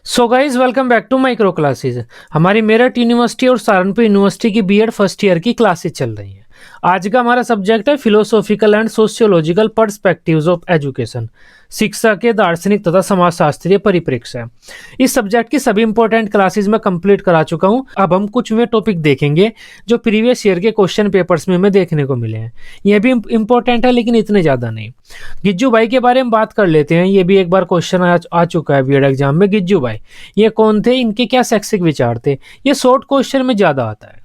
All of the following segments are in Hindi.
So guys welcome back to micro classes. हमारी मेरठ यूनिवर्सिटी और सहारनपुर यूनिवर्सिटी की बीएड फर्स्ट ईयर की क्लासेज चल रही हैं। आज का हमारा सब्जेक्ट है philosophical and sociological perspectives of education, शिक्षा के दार्शनिक तथा समाजशास्त्रीय परिप्रेक्ष्य। इस सब्जेक्ट की सभी इंपॉर्टेंट क्लासेज में कंप्लीट करा चुका हूं। अब हम कुछ वे टॉपिक देखेंगे जो प्रीवियस ईयर के क्वेश्चन पेपर्स में हमें देखने को मिले हैं। ये भी इंपॉर्टेंट है लेकिन इतने ज़्यादा नहीं। गिज्जू भाई के बारे में बात कर लेते हैं। ये भी एक बार क्वेश्चन आ चुका है बीएड एग्जाम में। गिज्जू भाई ये कौन थे, इनके क्या शैक्षिक विचार थे? ये शॉर्ट क्वेश्चन में ज़्यादा आता है।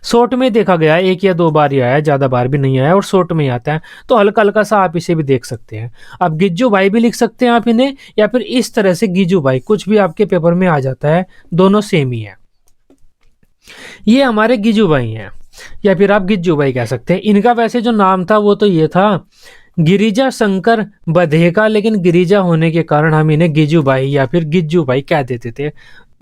शॉर्ट में देखा गया है, एक या दो बार ही आया है, ज़्यादा बार भी नहीं आया और शॉर्ट में ही आता है, तो हल्का हल्का सा आप इसे भी देख सकते हैं। अब गिज्जू भाई भी लिख सकते हैं आप इन्हें, या फिर इस तरह से गिज्जू भाई, कुछ भी आपके पेपर में आ जाता है, दोनों सेम ही है। ये हमारे गिज्जू भाई हैं, या फिर आप गिज्जू भाई कह सकते हैं। इनका वैसे जो नाम था वो तो ये था गिरिजा शंकर बधेका, लेकिन गिरिजा होने के कारण हम इन्हें गिज्जू भाई या फिर गिज्जू भाई कह देते थे।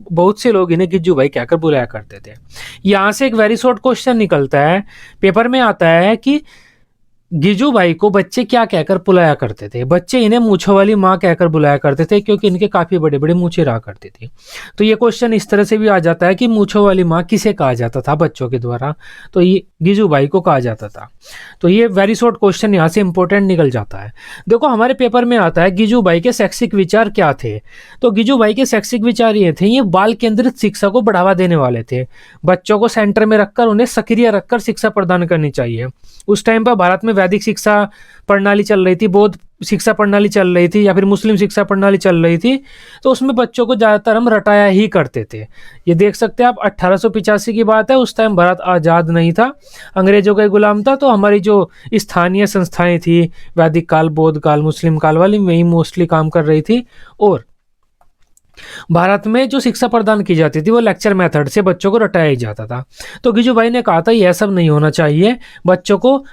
बहुत से लोग इन्हें गिज्जू भाई कहकर बुलाया करते थे। यहाँ से एक वेरी शॉर्ट क्वेश्चन निकलता है, पेपर में आता है कि गिज्जू भाई को बच्चे क्या कहकर बुलाया करते थे? बच्चे इन्हें मूंछों वाली माँ कहकर बुलाया करते थे, क्योंकि इनके काफी बड़े बड़े मूंछें रहा करती थी। तो ये क्वेश्चन इस तरह से भी आ जाता है कि मूंछों वाली माँ किसे कहा जाता था बच्चों के द्वारा? तो ये गिज्जू भाई को कहा जाता था। तो ये वेरी शॉर्ट क्वेश्चन यहाँ से इंपॉर्टेंट निकल जाता है। देखो हमारे पेपर में आता है गिज्जू भाई के शैक्षिक विचार क्या थे। तो गिज्जू भाई के शैक्षिक विचार ये थे, ये बाल केंद्रित शिक्षा को बढ़ावा देने वाले थे। बच्चों को सेंटर में रखकर उन्हें सक्रिय रखकर शिक्षा प्रदान करनी चाहिए। उस टाइम पर भारत में वैदिक शिक्षा प्रणाली चल रही थी, बौद्ध शिक्षा प्रणाली चल रही थी, या फिर मुस्लिम शिक्षा प्रणाली चल रही थी। तो उसमें बच्चों को ज़्यादातर हम रटाया ही करते थे। ये देख सकते हैं आप, 1885 की बात है। उस टाइम भारत आज़ाद नहीं था, अंग्रेजों का गुलाम था। तो हमारी जो स्थानीय संस्थाएं थी, वैदिक काल, बौद्ध काल, मुस्लिम काल वाली, वही मोस्टली काम कर रही थी। और भारत में जो शिक्षा प्रदान की जाती थी वो लेक्चर मेथड से बच्चों को रटाया जाता था। तो गिज्जू भाई ने कहा था यह सब नहीं होना चाहिए, बच्चों को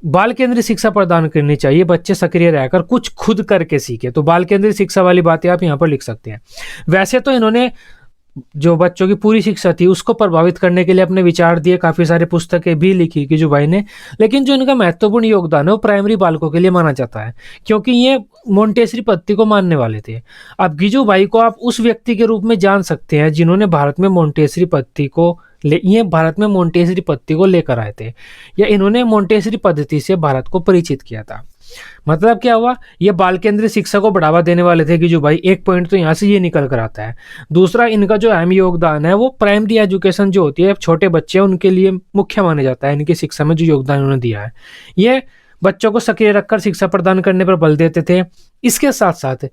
बाल केंद्रित शिक्षा प्रदान करनी चाहिए, बच्चे सक्रिय रहकर कुछ खुद करके सीखे। तो बाल केंद्रित शिक्षा वाली बातें आप यहाँ पर लिख सकते हैं। वैसे तो इन्होंने जो बच्चों की पूरी शिक्षा थी उसको प्रभावित करने के लिए अपने विचार दिए, काफी सारे पुस्तकें भी लिखी गिज्जू भाई ने। लेकिन जो इनका महत्वपूर्ण योगदान है वो प्राइमरी बालकों के लिए माना जाता है, क्योंकि ये मोंटेसरी पद्धति को मानने वाले थे। अब गिज्जू भाई को आप उस व्यक्ति के रूप में जान सकते हैं जिन्होंने भारत में मोंटेसरी पद्धति को लेकर आए थे, या इन्होंने मोंटेसरी पद्धति से भारत को परिचित किया था। मतलब क्या हुआ, ये बाल केंद्रित शिक्षा को बढ़ावा देने वाले थे गिज्जू भाई। एक पॉइंट तो यहाँ से ये निकल कर आता है। दूसरा, इनका जो अहम योगदान है वो प्राइमरी एजुकेशन जो होती है, छोटे बच्चे उनके लिए मुख्य माने जाता है। इनकी शिक्षा में जो योगदान उन्होंने दिया है, ये बच्चों को सक्रिय रखकर शिक्षा प्रदान करने पर बल देते थे। इसके साथ साथ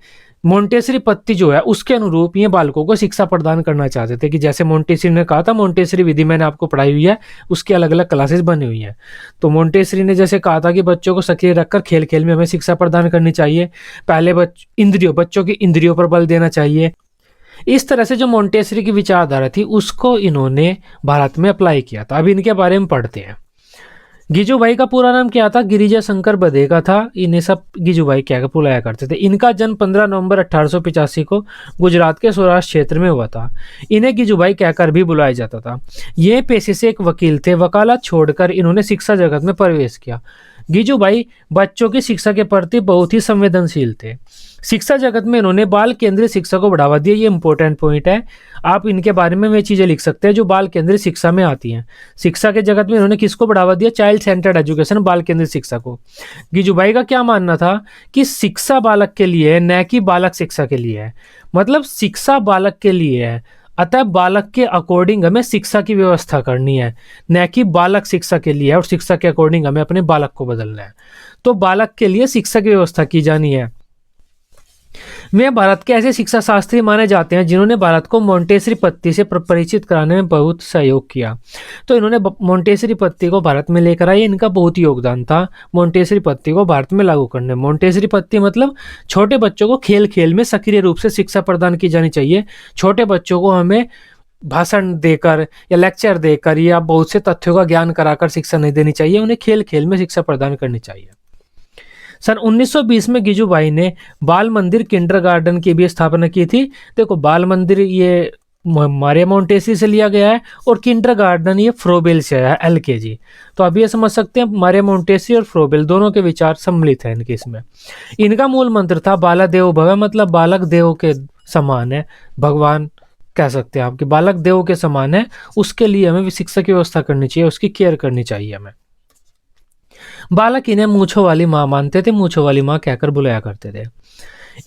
मोंटेसरी पद्धति जो है उसके अनुरूप ये बालकों को शिक्षा प्रदान करना चाहते थे, कि जैसे मोंटेसरी ने कहा था, मोंटेसरी विधि मैंने आपको पढ़ाई हुई है, उसकी अलग अलग क्लासेस बनी हुई हैं। तो मोंटेसरी ने जैसे कहा था कि बच्चों को सक्रिय रखकर खेल खेल में हमें शिक्षा प्रदान करनी चाहिए, पहले बच्चों की इंद्रियों पर बल देना चाहिए। इस तरह से जो मोंटेसरी की विचारधारा थी उसको इन्होंने भारत में अप्लाई किया था। अब इनके बारे में पढ़ते हैं। गिज्जू भाई का पूरा नाम क्या था? गिरिजा शंकर बधेका था। इन्हें सब गिज्जू भाई क्या बुलाया करते थे। इनका जन्म 15 नवंबर 1885 को गुजरात के सौराष्ट्र क्षेत्र में हुआ था। इन्हें गिज्जू भाई कहकर भी बुलाया जाता था। ये पेशे से एक वकील थे। वकालत छोड़कर इन्होंने शिक्षा जगत में प्रवेश किया। गिज्जू भाई बच्चों की शिक्षा के प्रति बहुत ही संवेदनशील थे। शिक्षा जगत में इन्होंने बाल केंद्रित शिक्षा को बढ़ावा दिया। ये इंपॉर्टेंट पॉइंट है, आप इनके बारे में वे चीजें लिख सकते हैं जो बाल केंद्रित शिक्षा में आती हैं। शिक्षा के जगत में इन्होंने किसको बढ़ावा दिया? चाइल्ड सेंटर्ड एजुकेशन, बाल केंद्रित शिक्षा को। गिज्जू भाई का क्या मानना था कि शिक्षा बालक के लिए है, न कि बालक शिक्षा के लिए है। मतलब शिक्षा बालक के लिए है, अतः बालक के अकॉर्डिंग हमें शिक्षा की व्यवस्था करनी है, न कि बालक शिक्षा के लिए है और शिक्षा के अकॉर्डिंग हमें अपने बालक को बदलना है। तो बालक के लिए शिक्षा की व्यवस्था की जानी है। वे भारत के ऐसे शिक्षा शास्त्री माने जाते हैं जिन्होंने भारत को मोंटेसरी पद्धति से परिचित कराने में बहुत सहयोग किया। तो इन्होंने मोंटेसरी पद्धति को भारत में लेकर आए। इनका बहुत ही योगदान था मोंटेसरी पद्धति को भारत में लागू करने में। मोंटेसरी पद्धति मतलब छोटे बच्चों को खेल खेल में सक्रिय रूप से शिक्षा प्रदान की जानी चाहिए। छोटे बच्चों को हमें भाषण देकर या लेक्चर देकर या बहुत से तथ्यों का ज्ञान कराकर शिक्षा नहीं देनी चाहिए, उन्हें खेल खेल में शिक्षा प्रदान करनी चाहिए। सन 1920 में गिज्जू भाई ने बाल मंदिर किंडरगार्टन की भी स्थापना की थी। देखो बाल मंदिर ये मारिया मोंटेसरी से लिया गया है और किंडरगार्टन ये फ्रोबेल से आया है, LKG। तो अब ये समझ सकते हैं मारिया मोंटेसरी और फ्रोबेल दोनों के विचार सम्मिलित हैं इनके इसमें। इनका मूल मंत्र था बाला देव भव, मतलब बालक देव के समान है, भगवान कह सकते हैं आप कि बालक देव के समान है, उसके लिए हमें शिक्षा की व्यवस्था करनी चाहिए, उसकी केयर करनी चाहिए हमें। बालक इन्हें मूंछों वाली माँ मानते थे, मूंछों वाली माँ कहकर बुलाया करते थे।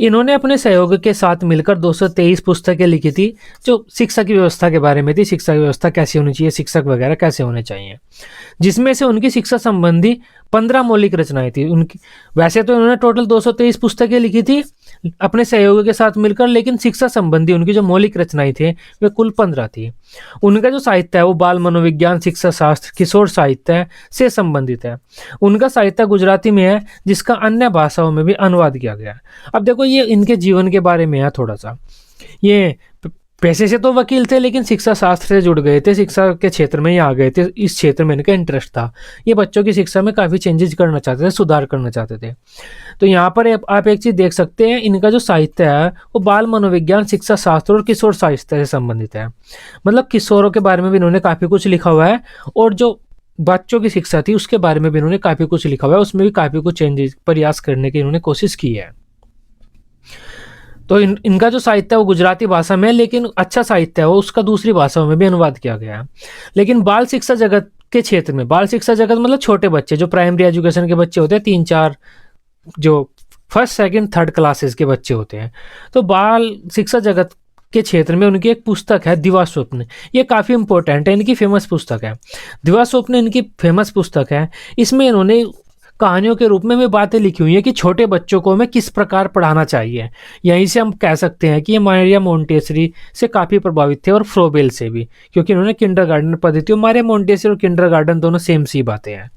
इन्होंने अपने सहयोग के साथ मिलकर 223 पुस्तकें लिखी थी जो शिक्षा की व्यवस्था के बारे में थी, शिक्षा की व्यवस्था कैसी होनी चाहिए, शिक्षक वगैरह कैसे होने चाहिए, जिसमें से उनकी शिक्षा संबंधी 15 मौलिक रचनाएं थी उनकी। वैसे तो इन्होंने टोटल 223 पुस्तकें लिखी थी अपने सहयोगी के साथ मिलकर, लेकिन शिक्षा संबंधी उनकी जो मौलिक रचनाएं थे वे कुल 15 थी। उनका जो साहित्य है वो बाल मनोविज्ञान, शिक्षा शास्त्र, किशोर साहित्य से संबंधित है। उनका साहित्य गुजराती में है, जिसका अन्य भाषाओं में भी अनुवाद किया गया है। अब देखो ये इनके जीवन के बारे में है थोड़ा सा। ये पैसे से तो वकील थे, लेकिन शिक्षा शास्त्र से जुड़ गए थे, शिक्षा के क्षेत्र में ही आ गए थे, इस क्षेत्र में इनका इंटरेस्ट था। ये बच्चों की शिक्षा में काफ़ी चेंजेस करना चाहते थे, सुधार करना चाहते थे। तो यहाँ पर आप एक चीज़ देख सकते हैं, इनका जो साहित्य है वो बाल मनोविज्ञान, शिक्षा शास्त्र और किशोर साहित्य से संबंधित है। मतलब किशोरों के बारे में भी इन्होंने काफ़ी कुछ लिखा हुआ है, और जो बच्चों की शिक्षा थी उसके बारे में भी इन्होंने काफ़ी कुछ लिखा हुआ है, उसमें भी काफ़ी कुछ चेंजेस प्रयास करने की इन्होंने कोशिश की है। तो इनका जो साहित्य है वो गुजराती भाषा में, लेकिन अच्छा साहित्य है वो, उसका दूसरी भाषाओं में भी अनुवाद किया गया है। लेकिन बाल शिक्षा जगत के क्षेत्र में, बाल शिक्षा जगत मतलब छोटे बच्चे जो प्राइमरी एजुकेशन के बच्चे होते हैं, 3-4 जो फर्स्ट सेकंड थर्ड क्लासेस के बच्चे होते हैं, तो बाल शिक्षा जगत के क्षेत्र में उनकी एक पुस्तक है दिवा स्वप्न। ये काफ़ी इंपॉर्टेंट है, इनकी फेमस पुस्तक है दिवा स्वप्न, इनकी फेमस पुस्तक है। इसमें इन्होंने कहानियों के रूप में वे बातें लिखी हुई हैं कि छोटे बच्चों को हमें किस प्रकार पढ़ाना चाहिए। यहीं से हम कह सकते हैं कि ये मारिया मोंटेसरी से काफ़ी प्रभावित थे, और फ्रोबेल से भी, क्योंकि इन्होंने किंडरगार्टन पद्धति, मारिया मोंटेसरी और किंडरगार्टन दोनों सेम सी बातें हैं।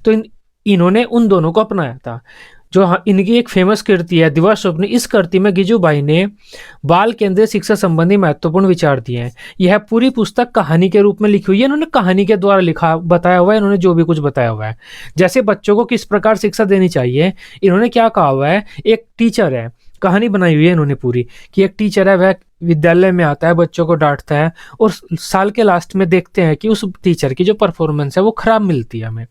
तो इन्होंने उन दोनों को अपनाया था। जो इनकी एक फेमस कृति है दिवा स्वप्न, इस कृति में गिजुबाई ने बाल केंद्रीय शिक्षा संबंधी महत्वपूर्ण विचार दिए हैं। यह पूरी पुस्तक कहानी के रूप में लिखी हुई है, इन्होंने कहानी के द्वारा लिखा बताया हुआ है, इन्होंने जो भी कुछ बताया हुआ है। जैसे बच्चों को किस प्रकार शिक्षा देनी चाहिए, इन्होंने क्या कहा हुआ है, एक टीचर है, कहानी बनाई हुई है इन्होंने पूरी, कि एक टीचर है वह विद्यालय में आता है, बच्चों को डांटता है, और साल के लास्ट में देखते हैं कि उस टीचर की जो परफॉर्मेंस है वो खराब मिलती है हमें।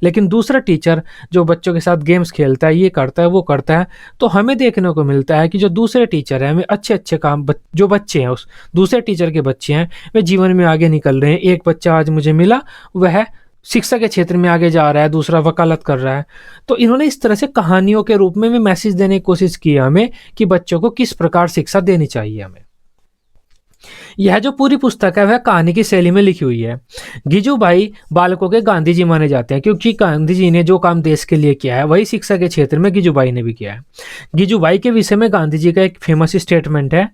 लेकिन दूसरा टीचर जो बच्चों के साथ गेम्स खेलता है, ये करता है वो करता है, तो हमें देखने को मिलता है कि जो दूसरे टीचर हैं वे अच्छे अच्छे काम, जो बच्चे हैं उस दूसरे टीचर के बच्चे हैं वे जीवन में आगे निकल रहे हैं। एक बच्चा आज मुझे मिला, वह शिक्षा के क्षेत्र में आगे जा रहा है, दूसरा वकालत कर रहा है। तो इन्होंने इस तरह से कहानियों के रूप में मैसेज देने की कोशिश की है हमें कि बच्चों को किस प्रकार शिक्षा देनी चाहिए हमें। यह जो पूरी पुस्तक है वह कहानी की शैली में लिखी हुई है। गिजुबाई बालकों के गांधी जी माने जाते हैं, क्योंकि गांधी जी ने जो काम देश के लिए किया है वही शिक्षा के क्षेत्र में गिजुबाई ने भी किया है। गिजुबाई के विषय में गांधी जी का एक फेमस स्टेटमेंट है,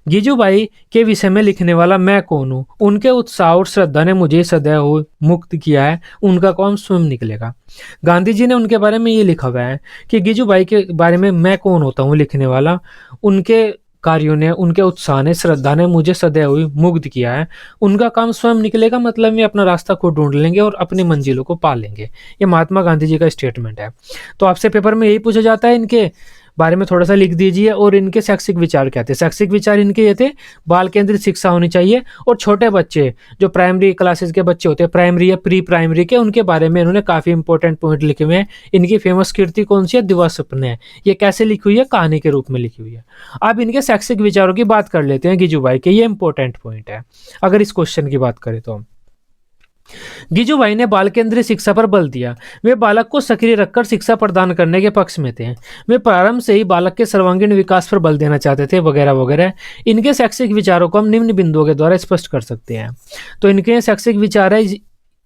गिजुबाई के विषय में लिखने वाला मैं कौन हूँ, उनके उत्साह और श्रद्धा ने मुझे सदैव मुक्त किया है, उनका काम स्वयं निकलेगा। गांधी जी ने उनके बारे में ये लिखा हुआ है कि गिजुबाई के बारे में मैं कौन होता हूँ लिखने वाला, उनके कार्यों ने, उनके उत्साह ने, श्रद्धा ने मुझे सदैव मुग्ध किया है, उनका काम स्वयं निकलेगा, मतलब ये अपना रास्ता खुद ढूंढ लेंगे और अपनी मंजिलों को पा लेंगे। ये महात्मा गांधी जी का स्टेटमेंट है। तो आपसे पेपर में यही पूछा जाता है, इनके बारे में थोड़ा सा लिख दीजिए, और इनके शैक्षिक विचार क्या थे। शैक्षिक विचार इनके ये थे, बाल केंद्रित शिक्षा होनी चाहिए, और छोटे बच्चे जो प्राइमरी क्लासेस के बच्चे होते हैं, प्राइमरी या प्री प्राइमरी के, उनके बारे में इन्होंने काफ़ी इंपॉर्टेंट पॉइंट लिखे हुए हैं। इनकी फेमस कृति कौन सी है, दिवा स्वप्न है। ये कैसे लिखी हुई है, कहानी के रूप में लिखी हुई है। अब इनके शैक्षिक विचारों की बात कर लेते हैं गिजुबाई के, ये इंपॉर्टेंट पॉइंट है अगर इस क्वेश्चन की बात करें तो। गिजुबाई ने बाल केंद्रीय शिक्षा पर बल दिया। वे बालक को सक्रिय रखकर शिक्षा प्रदान करने के पक्ष में थे। वे प्रारंभ से ही बालक के सर्वांगीण विकास पर बल देना चाहते थे, वगैरह वगैरह। इनके शैक्षिक विचारों को हम निम्न बिंदुओं के द्वारा स्पष्ट कर सकते हैं। तो इनके शैक्षिक विचार है,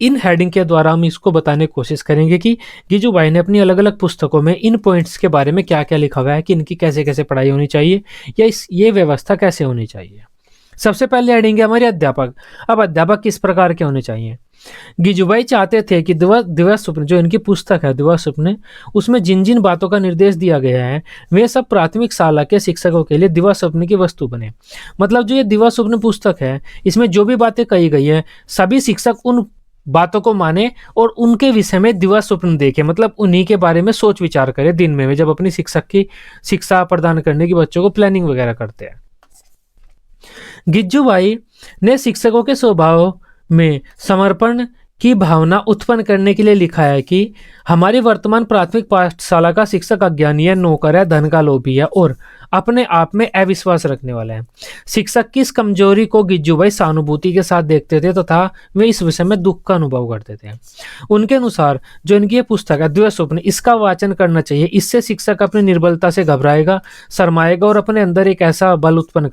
इन हेडिंग के द्वारा हम इसको बताने की कोशिश करेंगे कि गिजुबाई ने अपनी अलग अलग पुस्तकों में इन पॉइंट्स के बारे में क्या क्या लिखा हुआ है, कि इनकी कैसे कैसे पढ़ाई होनी चाहिए, या ये व्यवस्था कैसे होनी चाहिए। सबसे पहले हेडिंग है हमारे अध्यापक। अब अध्यापक किस प्रकार के होने चाहिए। गिजुबाई चाहते थे कि दिवा स्वप्न, जो इनकी पुस्तक है दिवा स्वप्न, उसमें जिन जिन बातों का निर्देश दिया गया है वे सब प्राथमिक शाला के शिक्षकों के लिए दिवा स्वप्न की वस्तु बने। मतलब जो ये दिवा स्वप्न पुस्तक है, इसमें जो भी बातें कही गई है, सभी शिक्षक उन बातों को माने और उनके विषय में दिवा स्वप्न देखे, मतलब उन्हीं के बारे में सोच विचार करे दिन में जब अपनी शिक्षक की शिक्षा प्रदान करने की बच्चों को प्लानिंग वगैरह करते हैं। गिजुबाई ने शिक्षकों के स्वभाव में समर्पण की भावना उत्पन्न करने के लिए लिखा है कि हमारी वर्तमान प्राथमिक पाठशाला का शिक्षक अज्ञानी है, नौकर है, धन का लोभी है और अपने आप में अविश्वास रखने वाला है। शिक्षक की इस कमजोरी को गिज्जू भाई सहानुभूति के साथ देखते थे तथा वे इस विषय में दुख का अनुभव करते थे। उनके अनुसार जो इनकी ये पुस्तक है द्वैत स्वप्न, इसका वाचन करना चाहिए। इससे शिक्षक अपनी निर्बलता से घबराएगा, शर्माएगा और अपने अंदर एक ऐसा बल उत्पन्न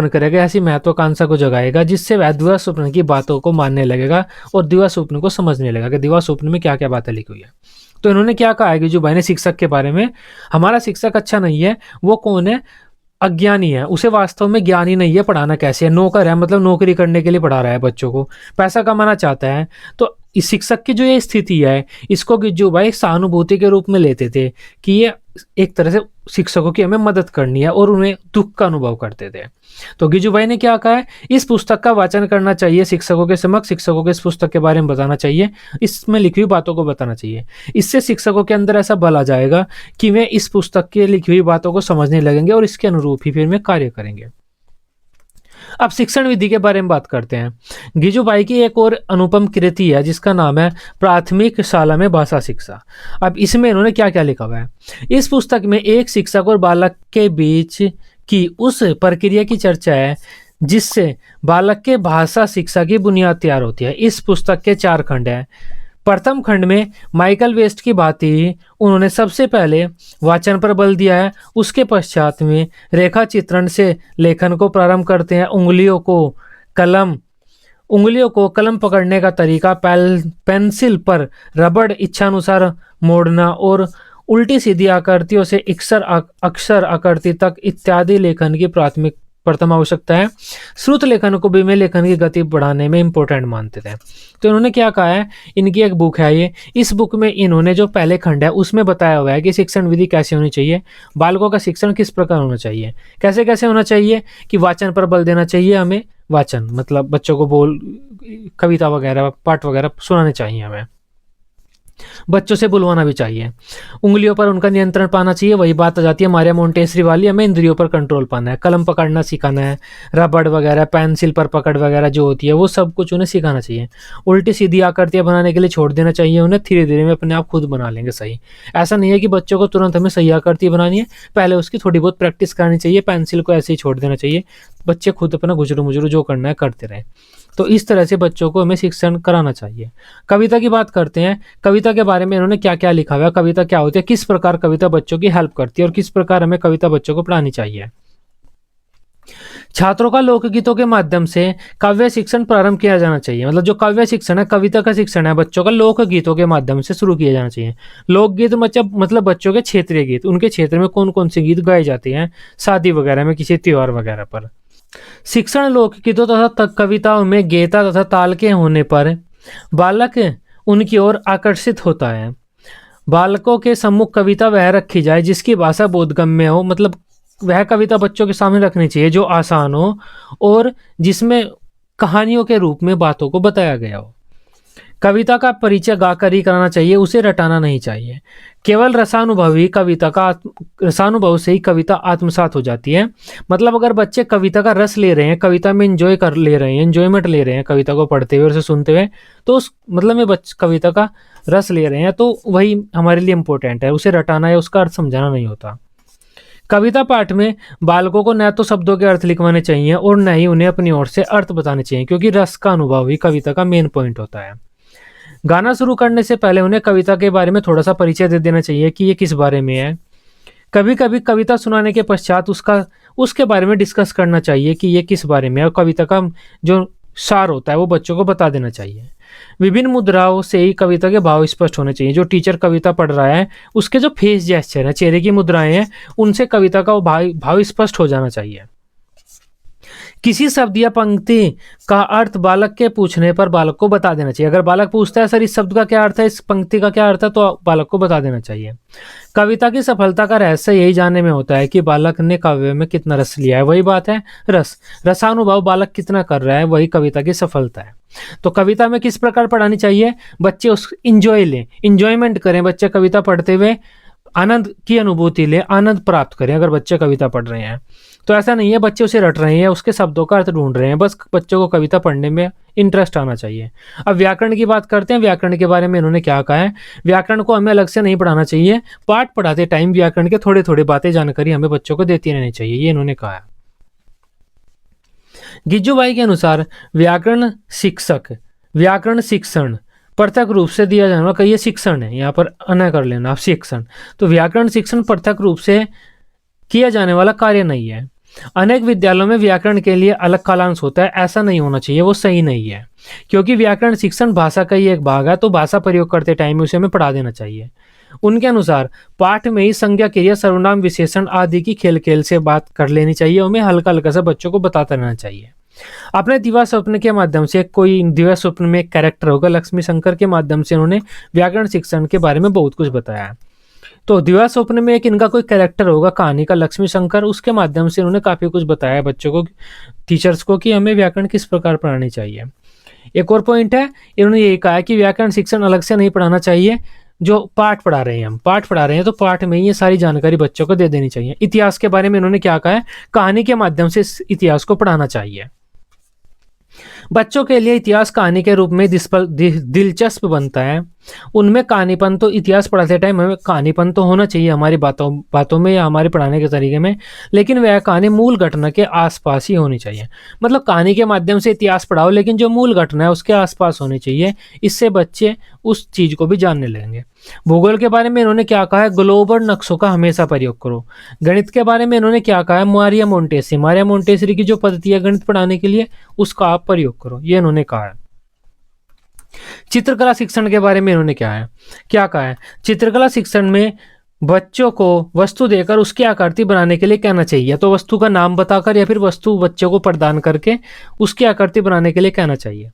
करेगा, ऐसी महत्वाकांक्षा को जगाएगा जिससे वह द्वैत स्वप्न की बातों को मानने लगेगा और द्वैत स्वप्न को समझने लगेगा कि द्वैत स्वप्न में क्या क्या बातें लिखी हुई है। तो इन्होंने क्या कहा है कि जो भाई ने शिक्षक के बारे में, हमारा शिक्षक अच्छा नहीं है, वो कौन है? अज्ञानी है, उसे वास्तव में ज्ञान ही नहीं है, पढ़ाना कैसे है, नौकर है, मतलब नौकरी करने के लिए पढ़ा रहा है बच्चों को, पैसा कमाना चाहता है। तो इस शिक्षक की जो ये स्थिति है, इसको गिज्जू भाई सहानुभूति के रूप में लेते थे कि ये एक तरह से शिक्षकों की हमें मदद करनी है और उन्हें दुख का अनुभव करते थे। तो गिज्जू भाई ने क्या कहा है, इस पुस्तक का वाचन करना चाहिए शिक्षकों के समक्ष, शिक्षकों को इस पुस्तक के बारे में बताना चाहिए, इसमें लिखी हुई बातों को बताना चाहिए। इससे शिक्षकों के अंदर ऐसा बल आ जाएगा कि वे इस पुस्तक की लिखी हुई बातों को समझने लगेंगे और इसके अनुरूप ही फिर में कार्य करेंगे। अब शिक्षण विधि के बारे में बात करते हैं। गिज्जू भाई की एक और अनुपम कृति है जिसका नाम है प्राथमिक शाला में भाषा शिक्षा। अब इसमें इन्होंने क्या क्या लिखा हुआ है, इस पुस्तक में एक शिक्षक और बालक के बीच की उस प्रक्रिया की चर्चा है जिससे बालक के भाषा शिक्षा की बुनियाद तैयार होती है। इस पुस्तक के 4 खंड हैं। प्रथम खंड में माइकल वेस्ट की भांति उन्होंने सबसे पहले वाचन पर बल दिया है, उसके पश्चात में रेखा चित्रण से लेखन को प्रारंभ करते हैं। उंगलियों को कलम पकड़ने का तरीका, पेंसिल पर रबड़ इच्छानुसार मोड़ना और उल्टी सीधी आकृतियों से अक्षर आकृति तक इत्यादि लेखन की प्रथम आवश्यकता है। श्रुत लेखन को भी में लेखन की गति बढ़ाने में इंपॉर्टेंट मानते थे। तो इन्होंने क्या कहा है, इनकी एक बुक है ये, इस बुक में इन्होंने जो पहले खंड है उसमें बताया हुआ है कि शिक्षण विधि कैसे होनी चाहिए, बालकों का शिक्षण किस प्रकार होना चाहिए, कैसे कैसे होना चाहिए कि वाचन पर बल देना चाहिए हमें, वाचन मतलब बच्चों को कविता वगैरह पाठ वगैरह सुनाने चाहिए, हमें बच्चों से बुलवाना भी चाहिए, उंगलियों पर उनका नियंत्रण पाना चाहिए। वही बात आ जाती है मारिया मोंटेसरी वाली, हमें इंद्रियों पर कंट्रोल पाना है, कलम पकड़ना सिखाना है, रबड़ वगैरह पेंसिल पर पकड़ वगैरह जो होती है वो सब कुछ उन्हें सिखाना चाहिए। उल्टी सीधी आकृतियां बनाने के लिए छोड़ देना चाहिए उन्हें, धीरे धीरे में अपने आप खुद बना लेंगे सही। ऐसा नहीं है कि बच्चों को तुरंत हमें सही आकृति बनानी है, पहले उसकी थोड़ी बहुत प्रैक्टिस करानी चाहिए, पेंसिल को ऐसे ही छोड़ देना चाहिए, बच्चे खुद अपना गुजरू मुजरू जो करना है करते रहे। तो इस तरह से बच्चों को हमें शिक्षण कराना चाहिए। कविता की बात करते हैं, कविता के बारे में इन्होंने क्या क्या लिखा हुआ है, कविता क्या होती है, किस प्रकार कविता बच्चों की हेल्प करती है और किस प्रकार हमें कविता बच्चों को पढ़ानी चाहिए। छात्रों का लोकगीतों के माध्यम से काव्य शिक्षण प्रारंभ किया जाना चाहिए। मतलब जो काव्य शिक्षण है, कविता का शिक्षण है, बच्चों का लोकगीतों के माध्यम से शुरू किया जाना चाहिए। लोकगीत मतलब बच्चों के क्षेत्रीय गीत, उनके क्षेत्र में कौन कौन से गीत गाए जाते हैं शादी वगैरह में, किसी त्योहार वगैरह पर। शिक्षण लोकगीतों तथा कविताओं में गेयता तथा ताल के होने पर बालक उनकी ओर आकर्षित होता है। बालकों के सम्मुख कविता वह रखी जाए जिसकी भाषा बोधगम्य हो, मतलब वह कविता बच्चों के सामने रखनी चाहिए जो आसान हो और जिसमें कहानियों के रूप में बातों को बताया गया हो। कविता का परिचय गाकर ही कराना चाहिए, उसे रटाना नहीं चाहिए। केवल रसानुभव से ही कविता आत्मसात हो जाती है। मतलब अगर बच्चे कविता का रस ले रहे हैं, कविता में एंजॉयमेंट ले रहे हैं कविता को पढ़ते हुए और उसे सुनते हुए, तो उस मतलब में कविता का रस ले रहे हैं, तो वही हमारे लिए इम्पोर्टेंट है। उसे रटाना या उसका अर्थ समझाना नहीं होता। कविता पाठ में बालकों को न तो शब्दों के अर्थ लिखवाने चाहिए और न ही उन्हें अपनी ओर से अर्थ बताने चाहिए, क्योंकि रस का अनुभव ही कविता का मेन पॉइंट होता है। गाना शुरू करने से पहले उन्हें कविता के बारे में थोड़ा सा परिचय दे देना चाहिए कि ये किस बारे में है। कभी कभी कविता सुनाने के पश्चात उसके बारे में डिस्कस करना चाहिए कि ये किस बारे में है, और कविता का जो सार होता है वो बच्चों को बता देना चाहिए। विभिन्न मुद्राओं से ही कविता के भाव स्पष्ट होने चाहिए। जो टीचर कविता पढ़ रहा है उसके जो फेस जेस्चर है, चेहरे की मुद्राएं हैं, उनसे कविता का भाव स्पष्ट हो जाना चाहिए। किसी शब्द या पंक्ति का अर्थ बालक के पूछने पर बालक को बता देना चाहिए। अगर बालक पूछता है सर इस शब्द का क्या अर्थ है, इस पंक्ति का क्या अर्थ है, तो बालक को बता देना चाहिए। कविता की सफलता का रहस्य यही जानने में होता है कि बालक ने काव्य में कितना रस लिया है। वही बात है रसानुभव बालक कितना कर रहा है, वही कविता की सफलता है। तो कविता में किस प्रकार पढ़ानी चाहिए, बच्चे उस इंजॉयमेंट करें, बच्चे कविता पढ़ते हुए आनंद की अनुभूति लें, आनंद प्राप्त करें। अगर बच्चे कविता पढ़ रहे हैं तो ऐसा नहीं है बच्चे उसे रट रहे हैं, उसके शब्दों का अर्थ ढूंढ रहे हैं, बस बच्चों को कविता पढ़ने में इंटरेस्ट आना चाहिए। अब व्याकरण की बात करते हैं। व्याकरण के बारे में इन्होंने क्या कहा है, व्याकरण को हमें अलग से नहीं पढ़ाना चाहिए, पाठ पढ़ाते टाइम व्याकरण के थोड़े थोड़े बातें जानकारी हमें बच्चों को देती रहनी चाहिए, ये इन्होंने कहा है। गिज्जूभाई के अनुसार व्याकरण शिक्षक, व्याकरण शिक्षण पृथक रूप से दिया जाने वाला, ये शिक्षण है, यहाँ पर अना कर लेना आप, शिक्षण। तो व्याकरण शिक्षण पृथक रूप से किया जाने वाला कार्य नहीं है। अनेक विद्यालयों में व्याकरण के लिए अलग कालांश होता है, ऐसा नहीं होना चाहिए, वो सही नहीं है, क्योंकि व्याकरण शिक्षण भाषा का ही एक भाग है, तो भाषा प्रयोग करते टाइम उसे हमें पढ़ा देना चाहिए। उनके अनुसार पाठ में ही संज्ञा, क्रिया, सर्वनाम, विशेषण आदि की खेल खेल से बात कर लेनी चाहिए, उन्हें हल्का हल्का सा बच्चों को बताता रहना चाहिए। अपने दिवा स्वप्न के माध्यम से, कोई दिवा स्वप्न में एक कैरेक्टर होगा, लक्ष्मी शंकर के माध्यम से उन्होंने व्याकरण शिक्षण के बारे में बहुत कुछ बताया है। तो दिवा स्वप्न में एक इनका कोई कैरेक्टर होगा कहानी का, लक्ष्मी शंकर, उसके माध्यम से उन्होंने काफी कुछ बताया बच्चों को, टीचर्स को, कि हमें व्याकरण किस प्रकार पढ़ानी चाहिए। एक और पॉइंट है, इन्होंने यही कहा कि व्याकरण शिक्षण अलग से नहीं पढ़ाना चाहिए, जो पाठ पढ़ा रहे हैं, हम पाठ पढ़ा रहे हैं तो पाठ में ही ये सारी जानकारी बच्चों को दे देनी चाहिए। इतिहास के बारे में इन्होंने क्या कहा है, कहानी के माध्यम से इतिहास को पढ़ाना चाहिए। बच्चों के लिए इतिहास कहानी के रूप में दिलचस्प बनता है, उनमें कहानीपन, तो इतिहास पढ़ाते टाइम हमें कहानीपन तो होना चाहिए हमारी बातों में या हमारे पढ़ाने के तरीके में, लेकिन वह कहानी मूल घटना के आसपास ही होनी चाहिए। मतलब कहानी के माध्यम से इतिहास पढ़ाओ, लेकिन जो मूल घटना है उसके आसपास होनी चाहिए, इससे बच्चे उस चीज को भी जानने लगेंगे। भूगोल के बारे में इन्होंने क्या कहा है, ग्लोबल नक्शों का हमेशा प्रयोग करो। गणित के बारे में इन्होंने क्या कहा है, मारिया मोंटेसरी की जो पद्धति है गणित पढ़ाने के लिए, उसका आप प्रयोग करो, ये इन्होंने कहा है। चित्रकला शिक्षण के बारे में इन्होंने क्या कहा है, चित्रकला शिक्षण में बच्चों को वस्तु देकर उसकी आकृति बनाने के लिए कहना चाहिए, या तो वस्तु का नाम बताकर या फिर वस्तु बच्चों को प्रदान करके उसकी आकृति बनाने के लिए कहना चाहिए।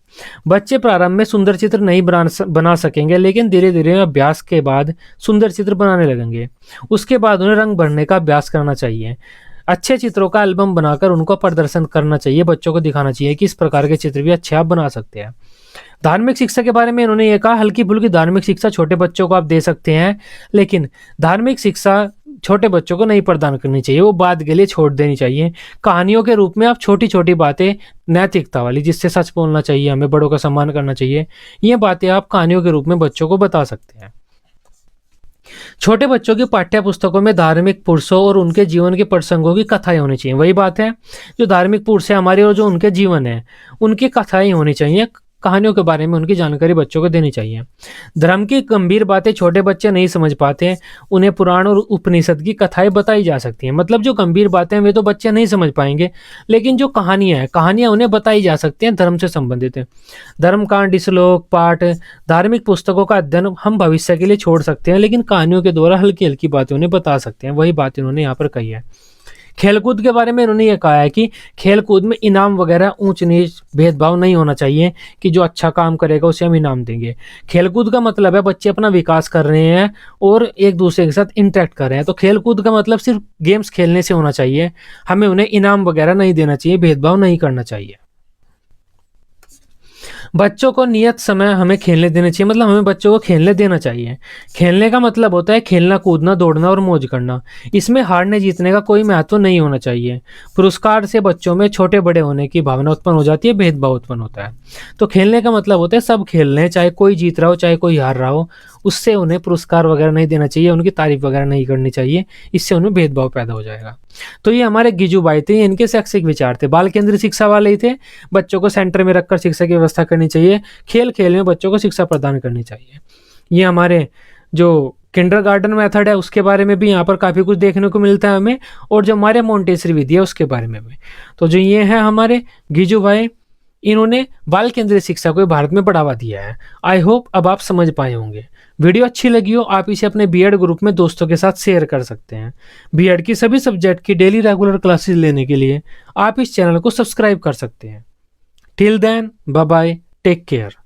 बच्चे प्रारंभ में सुंदर चित्र नहीं बना सकेंगे, लेकिन धीरे धीरे अभ्यास के बाद सुंदर चित्र बनाने लगेंगे। उसके बाद उन्हें रंग भरने का अभ्यास करना चाहिए। अच्छे चित्रों का एल्बम बनाकर उनको प्रदर्शन करना चाहिए, बच्चों को दिखाना चाहिए कि इस प्रकार के चित्र भी अच्छे आप बना सकते हैं। धार्मिक शिक्षा के बारे में इन्होंने ये कहा, हल्की फुल्की धार्मिक शिक्षा छोटे बच्चों को आप दे सकते हैं, लेकिन धार्मिक शिक्षा छोटे बच्चों को नहीं प्रदान करनी चाहिए, वो बाद के लिए छोड़ देनी चाहिए। कहानियों के रूप में आप छोटी छोटी बातें, नैतिकता वाली, जिससे सच बोलना चाहिए, हमें बड़ों का सम्मान करना चाहिए, ये बातें आप कहानियों के रूप में बच्चों को बता सकते हैं। छोटे बच्चों की पाठ्य पुस्तकों में धार्मिक पुरुषों और उनके जीवन के प्रसंगों की कथाएं होनी चाहिए। वही बात है, जो धार्मिक पुरुष है हमारे और जो उनके जीवन है उनकी कथाएं होनी चाहिए, कहानियों के बारे में उनकी जानकारी बच्चों को देनी चाहिए। धर्म की गंभीर बातें छोटे बच्चे नहीं समझ पाते, उन्हें पुराण और उपनिषद की कथाएं बताई जा सकती हैं। मतलब जो गंभीर बातें हैं वे तो बच्चे नहीं समझ पाएंगे, लेकिन जो कहानियां उन्हें बताई जा सकती हैं, धर्म से संबंधित है। धर्मकांड, श्लोक, पाठ, धार्मिक पुस्तकों का अध्ययन हम भविष्य के लिए छोड़ सकते हैं, लेकिन कहानियों के द्वारा हल्की हल्की बातें उन्हें बता सकते हैं। वही बात इन्होंने यहाँ पर कही है। खेलकूद के बारे में इन्होंने ये कहा है कि खेलकूद में इनाम वगैरह, ऊंच नीच भेदभाव नहीं होना चाहिए कि जो अच्छा काम करेगा उसे हम इनाम देंगे। खेलकूद का मतलब है बच्चे अपना विकास कर रहे हैं और एक दूसरे के साथ इंटरेक्ट कर रहे हैं, तो खेलकूद का मतलब सिर्फ गेम्स खेलने से होना चाहिए, हमें उन्हें इनाम वगैरह नहीं देना चाहिए, भेदभाव नहीं करना चाहिए। बच्चों को नियत समय हमें खेलने देना चाहिए, मतलब हमें बच्चों को खेलने देना चाहिए। खेलने का मतलब होता है खेलना, कूदना, दौड़ना और मौज करना। इसमें हारने जीतने का कोई महत्व नहीं होना चाहिए। पुरस्कार से बच्चों में छोटे बड़े होने की भावना उत्पन्न हो जाती है, भेदभाव उत्पन्न होता है। तो खेलने का मतलब होता है सब खेल रहे हैं, चाहे कोई जीत रहा हो चाहे कोई हार रहा हो, उससे उन्हें पुरस्कार वगैरह नहीं देना चाहिए, उनकी तारीफ वगैरह नहीं करनी चाहिए, इससे उन्हें भेदभाव पैदा हो जाएगा। तो ये हमारे गिजूभाई थे, इनके शैक्षिक विचार थे, बाल केंद्रीय शिक्षा वाले ही थे। बच्चों को सेंटर में रखकर शिक्षा की व्यवस्था करनी चाहिए, खेल खेल में बच्चों को शिक्षा प्रदान करनी चाहिए। ये हमारे जो किंडरगार्टन मेथड है उसके बारे में भी यहाँ पर काफ़ी कुछ देखने को मिलता है हमें, और जो हमारे मोंटेसरी विधि है उसके बारे में भी। तो जो ये है हमारे गिजूभाई, इन्होंने बाल केंद्रीय शिक्षा को भारत में बढ़ावा दिया है। आई होप अब आप समझ पाए होंगे। वीडियो अच्छी लगी हो आप इसे अपने बीएड ग्रुप में दोस्तों के साथ शेयर कर सकते हैं। बीएड की सभी सब्जेक्ट की डेली रेगुलर क्लासेस लेने के लिए आप इस चैनल को सब्सक्राइब कर सकते हैं। Till then, bye bye, take care.